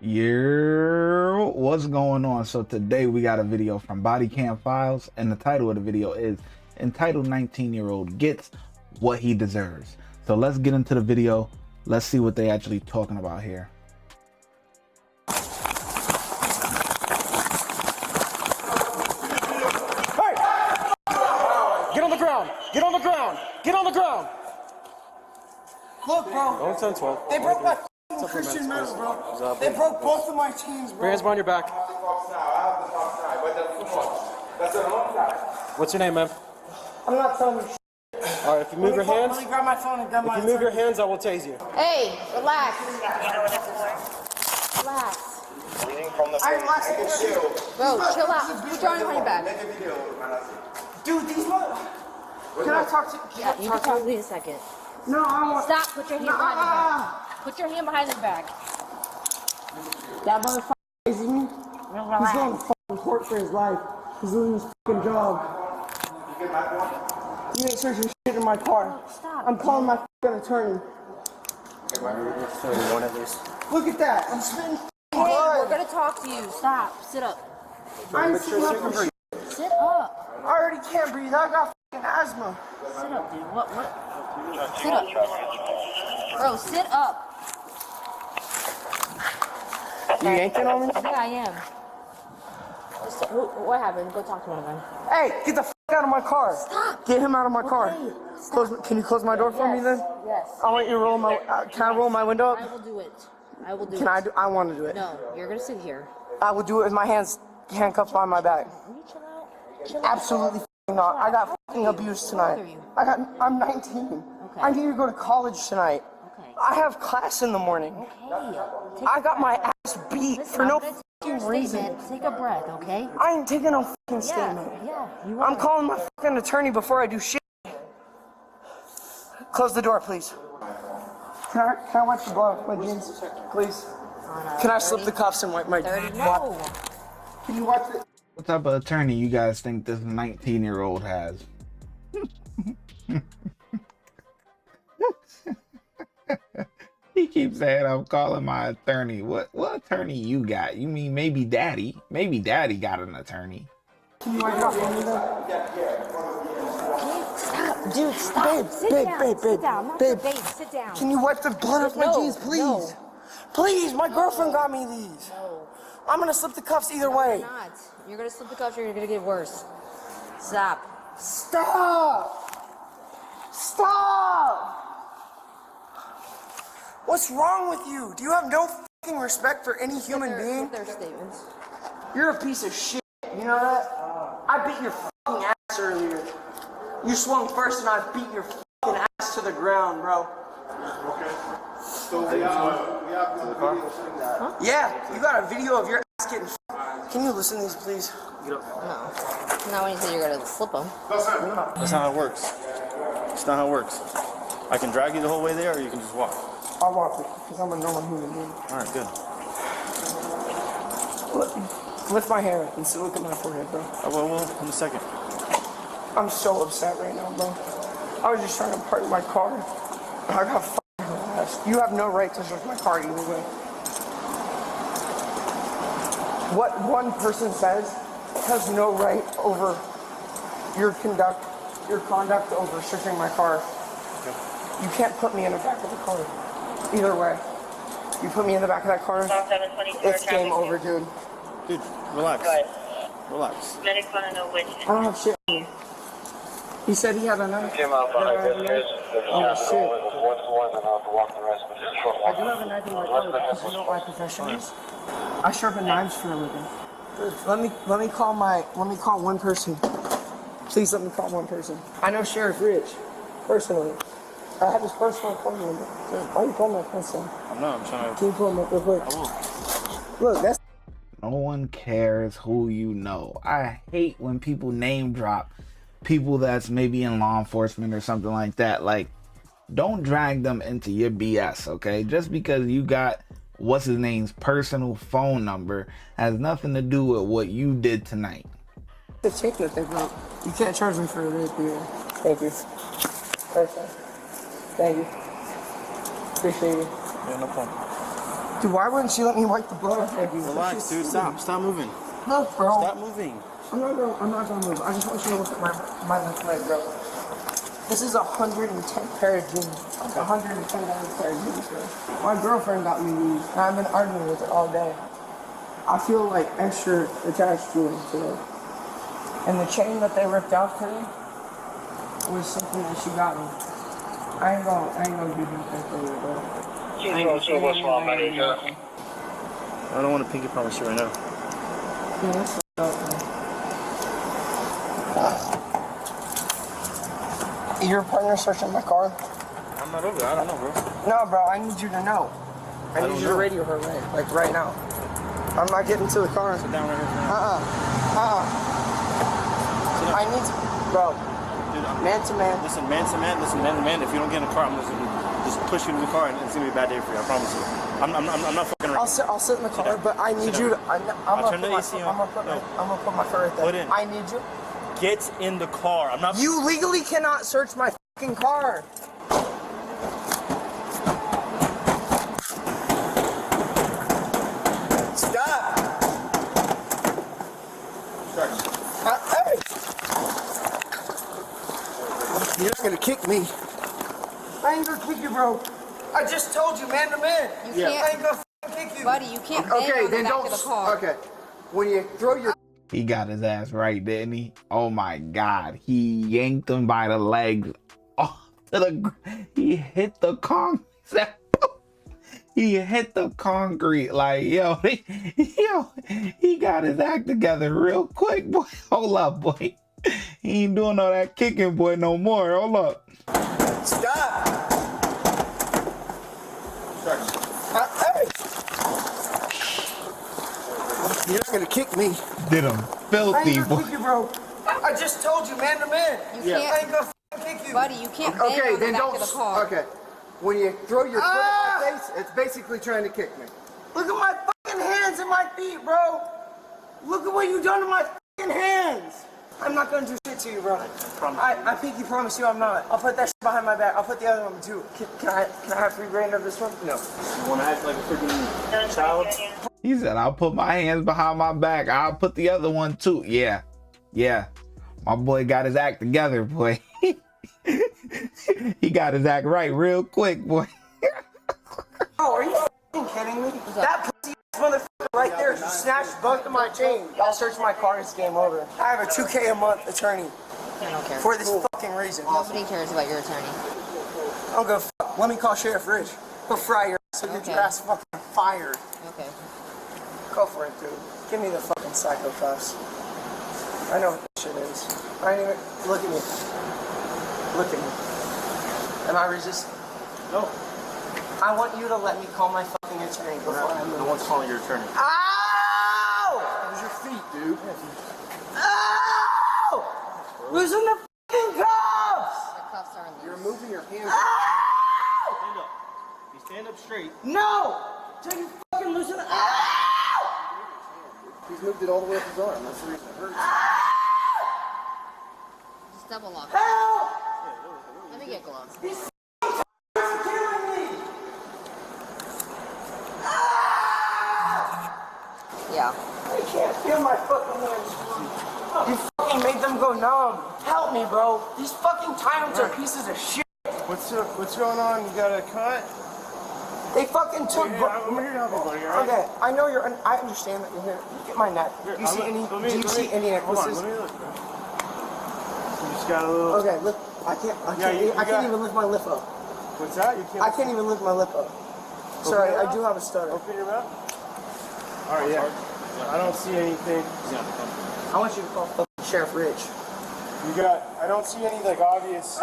Yeah, what's going on? So today we got a video from Body Cam Files, and the title of the video is entitled 19-year-old Gets What He Deserves. So let's get into the video. Let's see what they actually talking about here. Hey! Get on the ground! Get on the ground! Get on the ground! Look, bro. Don't turn 12. They broke my Christian medal, bro. They broke both of my chains, bro. Bring hands behind your back. What's your name, man? I'm not telling you shit. All right, if you move your hands, Let me grab my phone and grab my if you move your hands, I will tase you. Hey, relax. Relax. I'm relaxing. Bro, chill out. Put your arm behind your back. Dude, these mother... Can I talk to... Yeah, you can talk to me in a second. No, I want... Stop. Put your hand behind your back. Put your hand behind his back. That motherfucker crazy me. He's going to fucking court for his life. He's losing his fucking job. You ain't searching shit in my car. Stop. I'm calling my fucking attorney. One of these. Look at that. I'm spitting Hey, blood. we're gonna talk to you. Stop. Sit up. I'm sitting up for shit. Sit up. I already can't breathe. I got fucking asthma. Sit up, dude. What? Sit up. Bro, sit up. You yanking on me? Yeah, I am. What happened? Go talk to one of them. Hey, get the fuck out of my car. Stop. Get him out of my car. Okay, Can you close my door for me then? Yes. I want you to roll my. Can I roll my window I up? will do it. I will do Can it. I do? I want to do it. No, you're gonna sit here. I will do it with my hands handcuffed behind my back. Will you chill out? Chill out. Absolutely not. I got fucking abused tonight. I'm 19. Okay. I need to go to college tonight. Okay. I have class in the morning. Okay. I got my ass beat Listen, for no I'm gonna take your fucking reason. statement. Take a breath, okay? I ain't taking no fucking statement. Yeah, you I'm are. calling my fucking attorney before I do shit. Close the door, please. Can I wipe the blood off my jeans, please? Can I slip the cuffs and wipe my 30. What? No. Can you wipe it? What type of attorney you guys think this 19-year-old has? He keeps saying I'm calling my attorney. What attorney you got? You mean maybe daddy? Maybe daddy got an attorney. Can you wipe it off for me then? Stop, dude, stop. Sit babe, down. babe, Sit down. Not your babe. babe. Sit down. Can you wipe the blood off my No, jeans, please? no. Please, my girlfriend got me these. No, I'm gonna slip the cuffs either way. you're not. You're gonna slip the cuffs or you're gonna get worse. Stop. Stop! Stop! What's wrong with you? Do you have no fucking respect for any human being? Get their statements. You're a piece of shit. You know that? I beat your fucking ass earlier. You swung first and I beat your fucking ass to the ground, bro. So we have video showing that. Yeah, you got a video of your ass getting Can you listen to these, please? No. Not when you say you're gonna slip them. That's it. That's not how it works. It's not how it works. I can drag you the whole way there, or you can just walk. I'll walk it, because I'm a normal human being. All right, good. Lift my hair and look at my forehead, bro. Well, in a second. I'm so upset right now, bro. I was just trying to park my car. I got fucking harassed. You have no right to search my car either way. What one person says has no right over your conduct over searching my car. You can't put me in the back of the car. Either way. You put me in the back of that car, it's game over, dude. Dude, relax. Relax. Medics want to know which. I don't have shit on me. He said he had a knife. Came out behind Oh, shit. I do have a knife in my car because you know my professionals. I sharpen knives for a living. Let me call one person. Please let me call one person. I know Sheriff Rich, personally. I have his personal phone number. Why are you calling my pencil? I'm not. I'm trying to. Can you pull him up real quick? I will. Look, that's No one cares who you know. I hate when people name drop people that's maybe in law enforcement or something like that. Like, don't drag them into your BS, okay? Just because you got what's his name's personal phone number has nothing to do with what you did tonight. the check that they broke. You can't charge me for it here. Thank you. Perfect. Thank you. Appreciate you. Yeah, no problem. Dude, why wouldn't she let me wipe the blood off of you? Relax, dude. Stop moving. Look, bro. Stop moving. I'm not gonna move. I just want you to look at my left leg, bro. This is 110 pair of jeans. 110 pair of jeans, bro. My girlfriend got me these, and I've been arguing with her all day. I feel like extra attached to it today. And the chain that they ripped off today was something that she got me. I ain't gonna do nothing for you, bro. I don't want to pinky promise you right now. Yeah, that's up, man. Your partner searching my car? I'm not over there. I don't know, bro. No, bro, I need you to know. I need you to radio her right now. I'm not getting to the car. Sit down right here. I need to, bro. Dude, man to man. Listen, man to man. If you don't get in the car, I'm just push you in the car, and it's gonna be a bad day for you. I promise you. I'm not fucking around. I'll sit in the car, but I need you to. I'm turn the AC on. I'm gonna put my foot right there. Put in. I need you. Get in the car. I'm not. You legally cannot search my fucking car. Stop. Hey. You're not gonna kick me. I ain't gonna kick you, bro. I just told you, man to man. You I can't, ain't gonna kick you. buddy. You can't bang on the back of the car. Okay. When you throw your. He got his ass right, didn't he? Oh my God. He yanked him by the legs. He hit the concrete. He hit the concrete like, yo, he got his act together real quick, boy. Hold up, boy. He ain't doing all that kicking, boy, no more. Hold up. Stop. Hey. You're not gonna kick me. Did him I filthy, ain't boy. gonna kick you, bro. I just told you, man to man. You I can't, ain't gonna kick you. buddy. You can't bang Okay, on the then back don't. of the car. Okay. When you throw your foot in my face, it's basically trying to kick me. Look at my fucking hands and my feet, bro. Look at what you done to my fucking hands. I'm not gonna do shit to you, bro. I think you promise you I'm not. I'll put that shit behind my back. I'll put the other one too. Can I have free reign of this one? No. You want to act like a freaking child? He said, I'll put my hands behind my back. I'll put the other one too. Yeah. My boy got his act together, boy. He got his act right real quick, boy. Oh, are you fucking kidding me? That pussy ass motherfucker right there just snatched both of my chains. Y'all search my car, it's game over. I have a $2K a month attorney I don't care. for this fucking reason. Nobody cares about your attorney. I'll go fuck. Let me call Sheriff Rich. Go fry your ass and get your Okay. ass fucking fired. Okay. Go for it, dude. Give me the fucking psychopaths. I know what this shit is. I ain't even. Look at me. Look at me. Am I resisting? No. I want you to let me call my fucking attorney before I move. No one's calling your attorney. Ow! Use your feet, dude. Ow! Loosen the fucking cuffs! The cuffs are You're loose. moving your hands. Ow! Stand up. You stand up straight. No! Till you fucking loosen the. Ow! He's moved it all the way up his arm. That's the reason it hurts. Just double lock. Help! Let me get gloves. These fucking are killing me! Ow! Yeah. I can't feel my fucking hands. You fucking made them go numb. Help me, bro. These fucking tyrants are pieces of shit. What's going on? You got a cut? They fucking took. I'm here to help you, buddy. All right? Okay, I know you're. I understand that you're here. Look at my neck. Do you see any? Do you see any Hold on, necklaces? let me look, bro. You just got a little. Okay, look. I can't even lift my lip up. What's that? You can't. I can't even lift my lip up. Sorry, your I do have a stutter. Open your mouth. All right, yeah. I don't see anything. I want you to call fucking Sheriff Rich. You got. I don't see any like obvious.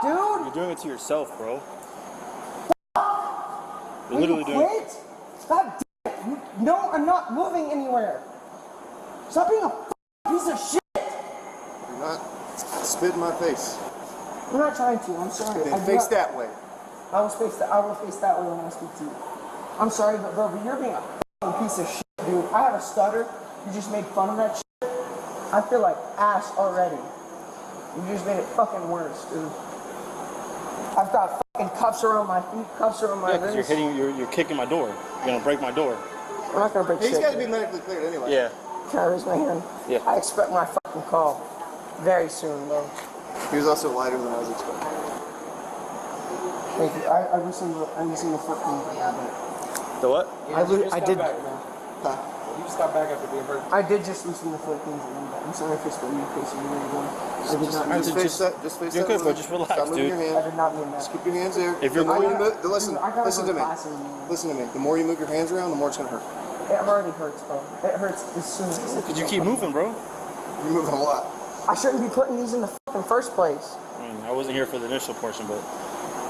Dude. You're doing it to yourself, bro. You're Will literally you doing. quit? God damn it. No, I'm not moving anywhere. Stop being a piece of shit. Do not spit in my face. I'm not trying to. I'm sorry. Then face that way. I will face that way when I speak to you. I'm sorry, but bro, you're being a fucking piece of shit, dude. I have a stutter. You just made fun of that shit. I feel like ass already. You just made it fucking worse, dude. I've got fucking cuffs around my feet, cuffs around my Because wrists. you're kicking my door. You're gonna break my door. I'm not gonna break He's shit. got to be medically cleared anyway. Yeah. Can I raise my hand? Yeah. I expect my fucking call very soon, bro. He was also lighter than I was expecting. Thank you. I listened to fucking. The what? I did. Huh? You just got back after being hurt. I did just listen to Philippines. I'm sorry if it's for you, Casey. You really don't. I did not. Just face that. Just face You're that. good, bro. Just relax, Stop moving dude. your I hand. did not mean that. Just keep your hands there. If you're the more you moving- move, listen. I gotta Listen go to me. class in the morning. Listen to me. The more you move your hands around, the more it's gonna hurt. It already hurts, bro. It hurts as soon as. Because you keep moving, bro. You're moving a lot. I shouldn't be putting these in the fucking first place. I wasn't here for the initial portion, but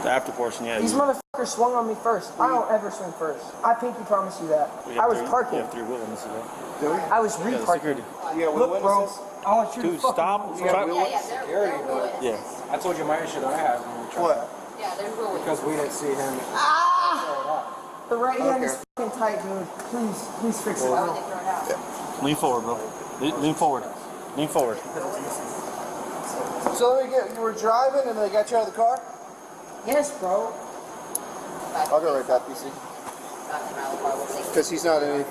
the after portion, yeah. These motherfuckers swung on me first. I don't ever swing first. I pinky promise you that. I was parking. You have 3 witnesses, though. Do we? I was Yeah, the re-parking. security. Yeah, Look, bro. I want you to Dude, fucking stop. move. Try- Security, but Yeah. I told you my issue that I have. What? Yeah, there's real Because we didn't see him. The right hand is Okay. fucking tight, dude. Please fix it. Why would they throw it out? Lean forward, bro. Lean forward. Lean forward. So let me get. You were driving and they got you out of the car. Yes, bro. I'll go right back, PC. Because he's not any.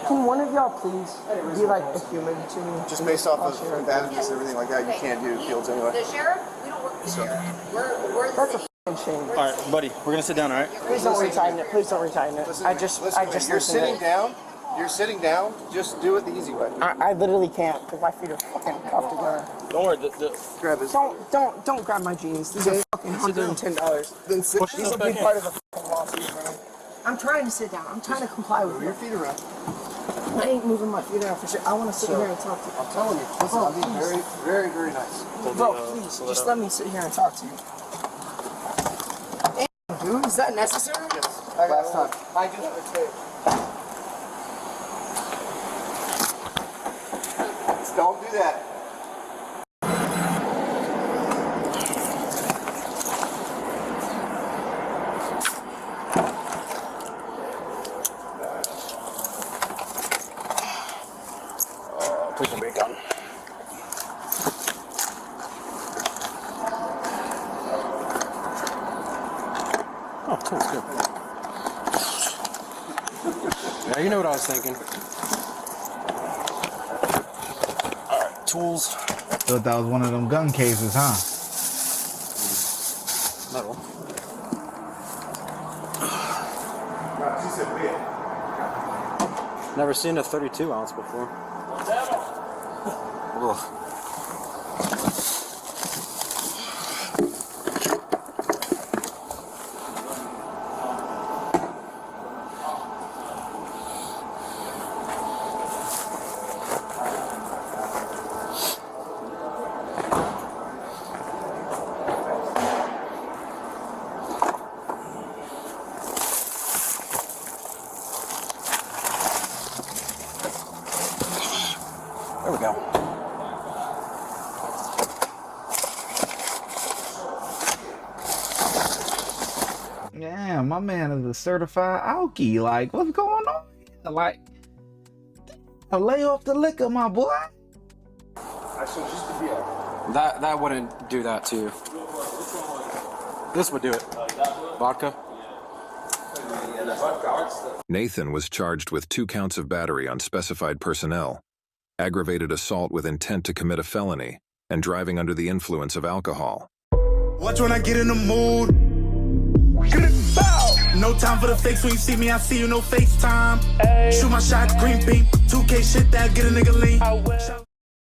Can one of y'all please be like a human to me? Just based off of combativeness and everything like that, you can't do fields anyway. The sheriff? We don't work with the sheriff. We're the That's a city. fucking shame. All right, buddy. We're going to sit down, all right? Please don't retighten it. Please don't retighten it. I just Listen, listened you're to sitting it. down. You're sitting down. Just do it the easy way. I literally can't because my feet are fucking cuffed together. Don't worry. Grab his. Don't grab my jeans. These are fucking $110. Then sit. Push These yourself will be back in. part of the fucking lawsuit, bro. I'm trying to sit down. I'm trying to comply with Move you. your feet around. I ain't moving my feet around for shit. I want to sit here and talk to you. I'm telling you. Listen, I'm being very, very, very nice. Bro, please, just let me sit here and talk to you. Damn, dude, is that necessary? Yes. Last time. I do have a tape. Don't do that. Please don't be a gun. Oh, tools, good. Yeah, you know what I was thinking. All right, tools. Thought that was one of them gun cases, huh? Metal. She said we. Never seen a 32 ounce before. Ugh. There we go. Yeah, my man is a certified alkie. Like, what's going on here? Like, lay off the liquor, my boy. That wouldn't do that to you. This would do it. Vodka. Nathan was charged with 2 counts of battery on specified personnel, aggravated assault with intent to commit a felony, and driving under the influence of alcohol. Watch when I get in the mood. No time for the fakes. When you see me, I see you, no FaceTime. Shoot my shot, green beam. 2K shit that get a nigga lean.